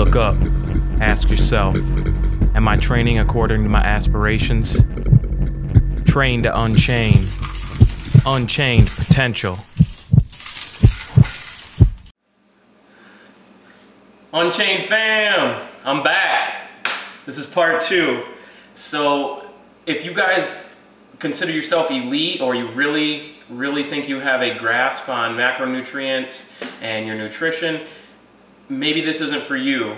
look up, ask yourself, am I training according to my aspirations? Train to unchain. Unchained potential. Unchained fam, I'm back. This is part 2. So if you guys consider yourself elite, or you really think you have a grasp on macronutrients and your nutrition, maybe this isn't for you.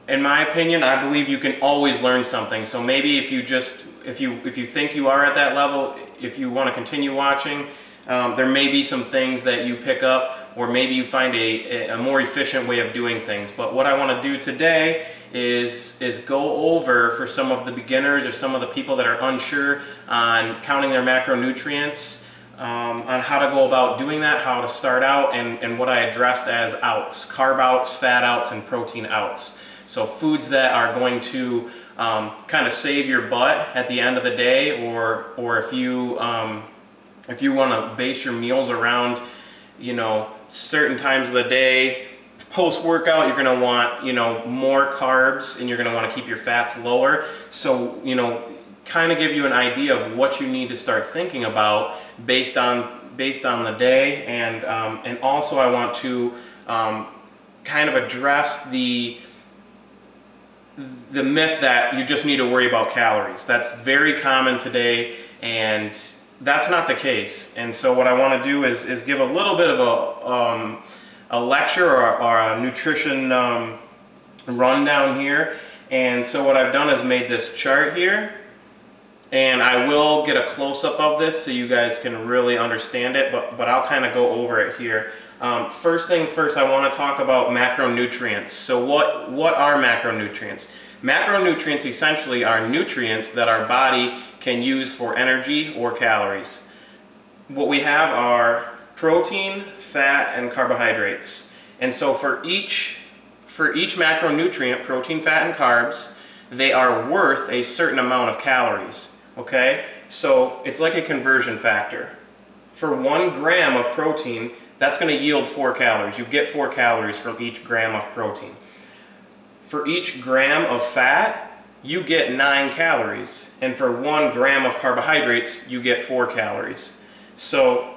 In my opinion, I believe you can always learn something. So maybe if you think you are at that level, if you want to continue watching, there may be some things that you pick up, or maybe you find a more efficient way of doing things. But what I want to do today is go over, for some of the beginners or some of the people that are unsure on counting their macronutrients, on how to go about doing that, how to start out, and what I addressed as outs: carb outs, fat outs, and protein outs. So foods that are going to kind of save your butt at the end of the day, or if you want to base your meals around, certain times of the day, post-workout, you're going to want, more carbs, and you're going to want to keep your fats lower. So, kind of give you an idea of what you need to start thinking about based on the day, and also I want to kind of address the myth that you just need to worry about calories. That's very common today, and that's not the case. And so what I want to do is give a little bit of a lecture or a nutrition rundown here. And so what I've done is made this chart here, and I will get a close-up of this so you guys can really understand it, but I'll kind of go over it here. First thing first, I want to talk about macronutrients. So what are macronutrients? Macronutrients essentially are nutrients that our body can use for energy or calories. What we have are protein, fat, and carbohydrates. And so for each macronutrient, protein, fat, and carbs, they are worth a certain amount of calories. Okay? So it's like a conversion factor. For 1 gram of protein, that's going to yield 4 calories. You get 4 calories from each gram of protein. For each gram of fat, you get 9 calories. And for 1 gram of carbohydrates, you get 4 calories. So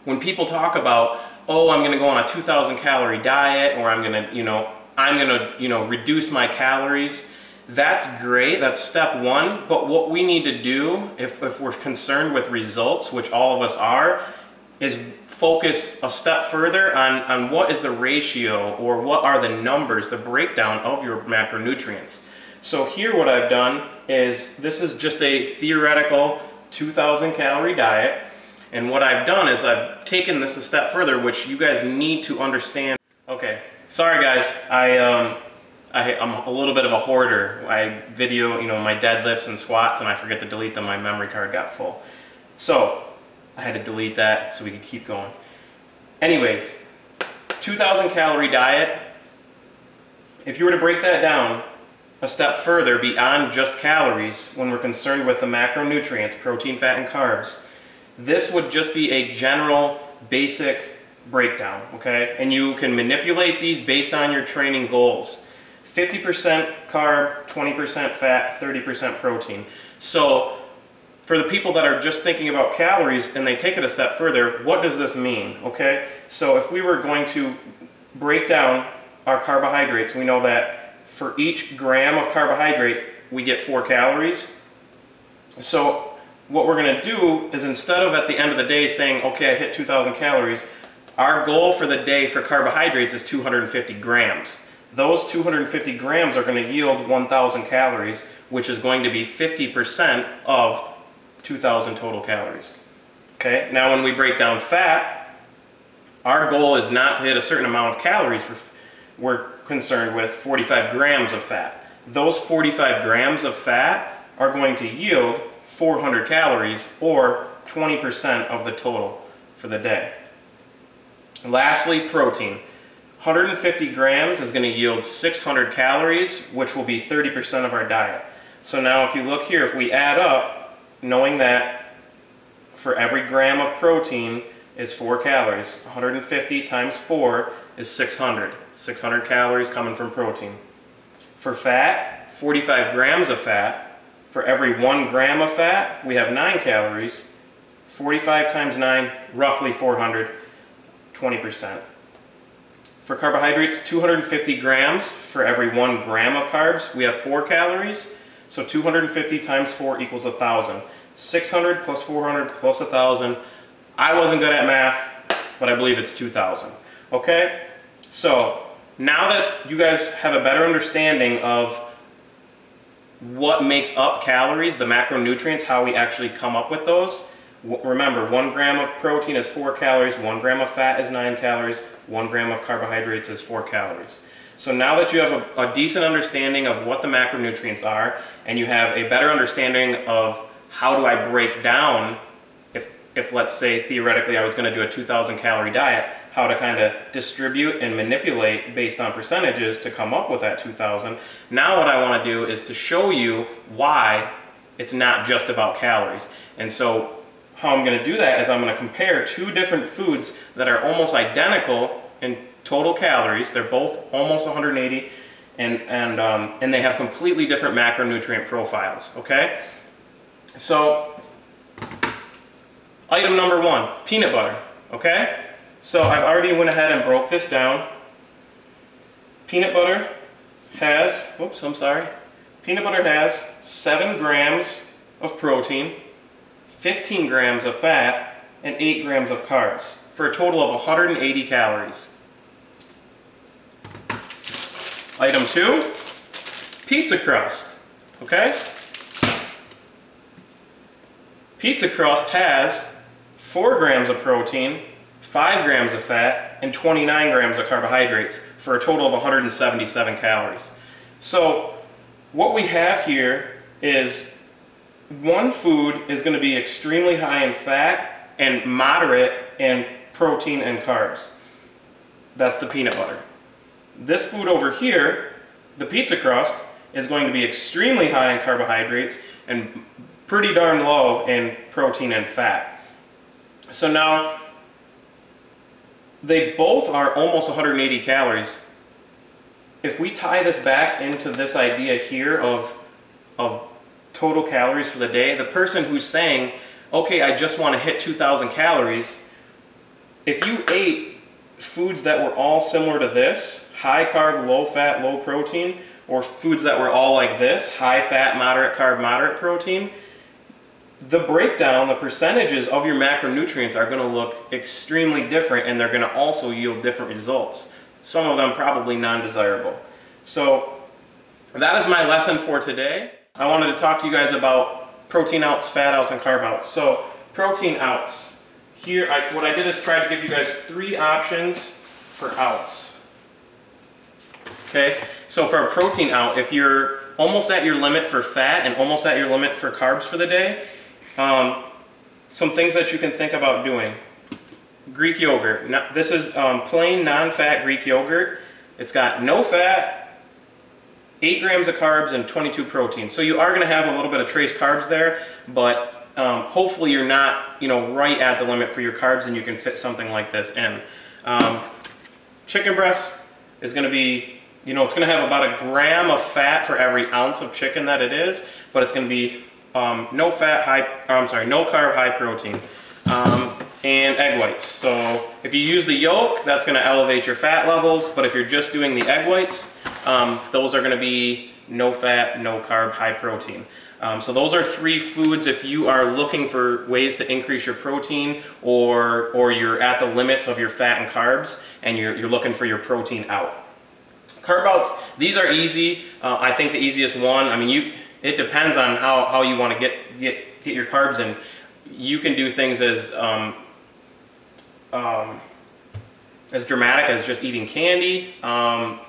when people talk about, oh, I'm going to go on a 2,000 calorie diet, or I'm going to reduce my calories, that's great. That's step 1. But what we need to do, if we're concerned with results, which all of us are, is focus a step further on what is the ratio, or what are the numbers, the breakdown of your macronutrients. So here what I've done is, this is just a theoretical 2,000 calorie diet, and what I've done is I've taken this a step further, which you guys need to understand. Okay, sorry guys, I'm a little bit of a hoarder. I video, my deadlifts and squats, and I forget to delete them. My memory card got full. So I had to delete that so we could keep going. Anyways, 2,000 calorie diet, if you were to break that down a step further beyond just calories, when we're concerned with the macronutrients, protein, fat, and carbs, this would just be a general basic breakdown, okay? And you can manipulate these based on your training goals. 50% carb, 20% fat, 30% protein. So for the people that are just thinking about calories and they take it a step further, what does this mean, okay? So if we were going to break down our carbohydrates, we know that for each gram of carbohydrate, we get 4 calories. So what we're going to do is, instead of at the end of the day saying, okay, I hit 2,000 calories, our goal for the day for carbohydrates is 250 grams. Those 250 grams are going to yield 1,000 calories, which is going to be 50% of 2,000 total calories. Okay, now when we break down fat, our goal is not to hit a certain amount of calories. We're concerned with 45 grams of fat. Those 45 grams of fat are going to yield 400 calories, or 20% of the total for the day. Lastly, protein. 150 grams is going to yield 600 calories, which will be 30% of our diet. So now if you look here, if we add up, knowing that for every gram of protein is 4 calories. 150 times 4 is 600. 600 calories coming from protein. For fat, 45 grams of fat. For every 1 gram of fat, we have 9 calories. 45 times 9, roughly 400, 20%. For carbohydrates, 250 grams. For every 1 gram of carbs, we have 4 calories. So 250 times 4 equals 1,000. 600 plus 400 plus 1,000. I wasn't good at math, but I believe it's 2,000. Okay? So now that you guys have a better understanding of what makes up calories, the macronutrients, how we actually come up with those, remember, 1 gram of protein is 4 calories, 1 gram of fat is 9 calories, 1 gram of carbohydrates is 4 calories. So now that you have a decent understanding of what the macronutrients are, and you have a better understanding of how do I break down, if let's say theoretically I was going to do a 2,000 calorie diet, how to kind of distribute and manipulate based on percentages to come up with that 2,000. Now what I want to do is to show you why it's not just about calories. And so how I'm going to do that is I'm going to compare 2 different foods that are almost identical in total calories. They're both almost 180, and they have completely different macronutrient profiles. Okay, so item number 1, peanut butter. Okay, so I've already went ahead and broke this down. Peanut butter has, peanut butter has 7 grams of protein, 15 grams of fat, and 8 grams of carbs, for a total of 180 calories. Item 2, pizza crust. Okay? Pizza crust has 4 grams of protein, 5 grams of fat, and 29 grams of carbohydrates, for a total of 177 calories. So what we have here is one food is going to be extremely high in fat and moderate in protein and carbs. That's the peanut butter. This food over here, the pizza crust, is going to be extremely high in carbohydrates and pretty darn low in protein and fat. So now, they both are almost 180 calories. If we tie this back into this idea here of total calories for the day, the person who's saying, okay, I just want to hit 2,000 calories, if you ate foods that were all similar to this, high carb, low fat, low protein, or foods that were all like this, high fat, moderate carb, moderate protein, the breakdown, the percentages of your macronutrients are going to look extremely different, and they're going to also yield different results. Some of them probably non-desirable. So that is my lesson for today. I wanted to talk to you guys about protein outs, fat outs, and carb outs. So protein outs. Here, what I did is try to give you guys 3 options for outs. Okay, so for a protein out, if you're almost at your limit for fat and almost at your limit for carbs for the day, some things that you can think about doing. Greek yogurt. Now, this is plain non-fat Greek yogurt. It's got no fat, 8 grams of carbs, and 22 protein. So you are going to have a little bit of trace carbs there, but hopefully you're not, right at the limit for your carbs, and you can fit something like this in. Chicken breast is going to be, it's going to have about 1 gram of fat for every ounce of chicken that it is, but it's going to be no carb, high protein. And egg whites. So if you use the yolk, that's going to elevate your fat levels, but if you're just doing the egg whites, those are going to be no fat, no carb, high protein. So those are 3 foods if you are looking for ways to increase your protein, or you're at the limits of your fat and carbs and you're looking for your protein out. Carb outs, these are easy. I think the easiest one, it depends on how you want to get your carbs in. You can do things as dramatic as just eating candy. I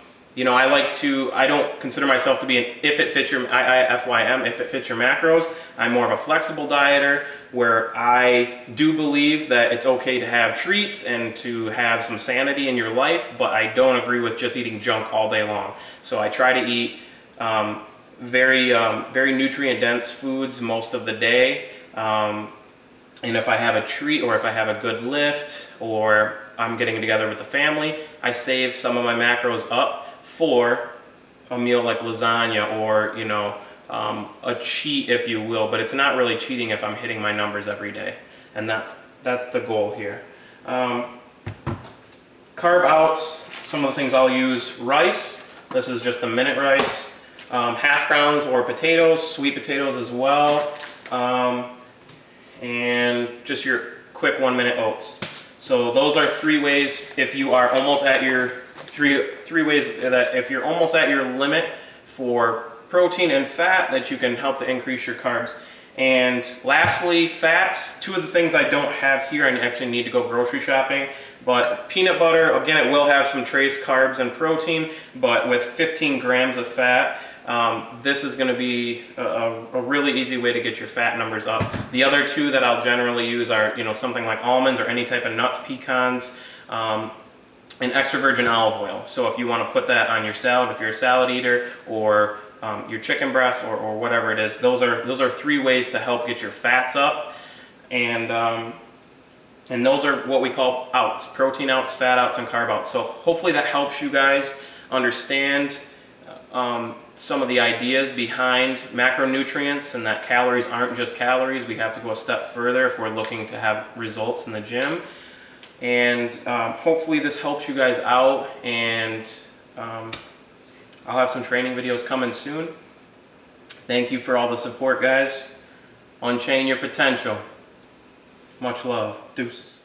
don't consider myself to be an if it fits your macros. I'm more of a flexible dieter, where I do believe that it's okay to have treats and to have some sanity in your life, but I don't agree with just eating junk all day long. So I try to eat very nutrient dense foods most of the day. And if I have a treat, or if I have a good lift, or I'm getting together with the family, I save some of my macros up for a meal like lasagna, or you know, a cheat, if you will. But it's not really cheating if I'm hitting my numbers every day, and that's the goal here. Carb outs. Some of the things I'll use: rice. This is just a minute rice. Hash browns or potatoes, sweet potatoes as well. And just your quick 1 minute oats. So those are 3 ways if you are almost at your three ways that if you're almost at your limit for protein and fat, that you can help to increase your carbs. And lastly, fats. 2 of the things I don't have here, I actually need to go grocery shopping, but peanut butter, again, it will have some trace carbs and protein, but with 15 grams of fat, this is going to be a really easy way to get your fat numbers up. The other 2 that I'll generally use are, you know, something like almonds or any type of nuts, pecans, and extra virgin olive oil. So if you want to put that on your salad, if you're a salad eater, or your chicken breast, or whatever it is, those are 3 ways to help get your fats up. And those are what we call outs: protein outs, fat outs, and carb outs. So hopefully that helps you guys understand some of the ideas behind macronutrients, and that calories aren't just calories. We have to go a step further if we're looking to have results in the gym. And hopefully this helps you guys out, and I'll have some training videos coming soon. Thank you for all the support, guys. Unchain your potential. Much love. Deuces.